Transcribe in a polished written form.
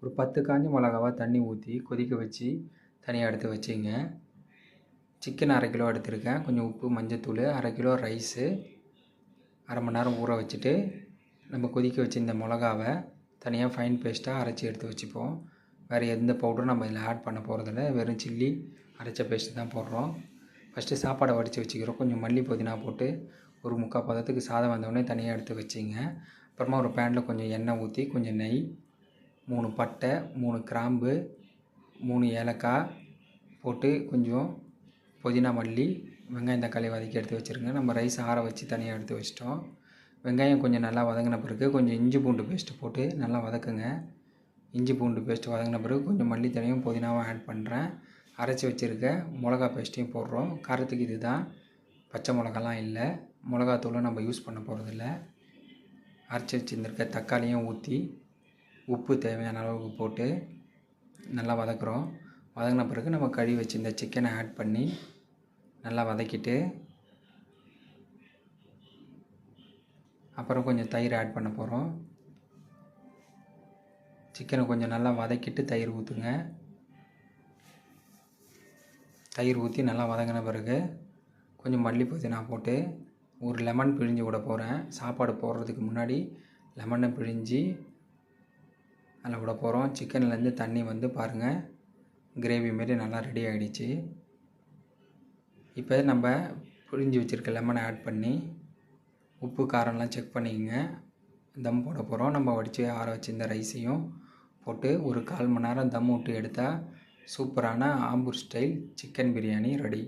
ஒரு 10 காஞ்ச மிளகாவ தண்ணி ஊற்றி கொதிக்க வச்சு தனியாக எடுத்து வச்சுங்க. சிக்கன் 1/2 கிலோ எடுத்திருக்கேன். கொஞ்சம் உப்பு, மஞ்சத்தூள், 1/2 கிலோ ரைஸு 1/2 மணி நேரம் ஊற வச்சுட்டு நம்ம கொதிக்க வச்சு இந்த மிளகாவை தனியாக ஃபைன் பேஸ்ட்டாக அரைச்சி எடுத்து வச்சுப்போம். வேறு எந்த பவுடரும் நம்ம இதில் ஆட் பண்ண போகிறதில்ல. வெறும் சில்லி அரைச்ச பேஸ்ட்டு தான் போடுறோம். ஃபஸ்ட்டு சாப்பாடை வடித்து வச்சுக்கிறோம். கொஞ்சம் மல்லி புதினா போட்டு ஒரு 3/4 பதத்துக்கு சாதம் வந்தோடனே தனியாக எடுத்து வச்சுங்க. அப்புறமா ஒரு பேனில் கொஞ்சம் எண்ணெய் ஊற்றி கொஞ்சம் நெய், 3 பட்டை, 3 கிராம்பு, 3 ஏலக்காய் போட்டு கொஞ்சம் புதினா, மல்லி, வெங்காயம், தக்காளி வதக்கி எடுத்து வச்சுருங்க. நம்ம ரைஸ் ஆற வச்சு தனியாக எடுத்து வச்சிட்டோம். வெங்காயம் கொஞ்சம் நல்லா வதங்கின பிறகு கொஞ்சம் இஞ்சி பூண்டு பேஸ்ட்டு போட்டு நல்லா வதக்குங்க. இஞ்சி பூண்டு பேஸ்ட்டு வதங்கின பிறகு கொஞ்சம் மல்லித்தழையும் புதினாவும் ஆட் பண்ணுறேன். அரைச்சி வச்சுருக்க மிளகா பேஸ்ட்டையும் போடுறோம். காரத்துக்கு இது தான், பச்சை மிளகாலாம் இல்லை. மிளகாத்தூளும் நம்ம யூஸ் பண்ண போகிறதில்ல. அரைச்சி வச்சுருந்துருக்க தக்காளியும் ஊற்றி உப்பு தேவையான அளவுக்கு போட்டு நல்லா வதக்குறோம். வதங்கின பிறகு நம்ம கழுவி வச்சுருந்த சிக்கனை ஆட் பண்ணி நல்லா வதக்கிட்டு அப்புறம் கொஞ்சம் தயிர் ஆட் பண்ண போகிறோம். சிக்கனை கொஞ்சம் நல்லா வதக்கிட்டு தயிர் ஊற்றுங்க. தயிர் ஊற்றி நல்லா வதங்கின பிறகு கொஞ்சம் மல்லி புதினா போட்டு ஒரு லெமன் பிழிஞ்சு விட போகிறேன். சாப்பாடு போடுறதுக்கு முன்னாடி லெமனை பிழிஞ்சு அதில் விட போகிறோம். சிக்கன்லேருந்து தண்ணி வந்து பாருங்கள், கிரேவி மாரி நல்லா ரெடி ஆகிடுச்சு. இப்போ நம்ம பிழிஞ்சு வச்சுருக்க லெமனை ஆட் பண்ணி உப்பு காரம்லாம் செக் பண்ணிக்கங்க. தம் போட போகிறோம். நம்ம வடித்து ஆற வச்சுருந்த ரைஸையும் போட்டு ஒரு 1/4 மணி நேரம் தம் விட்டு எடுத்தால் சூப்பரான Ambur style chicken biryani ready.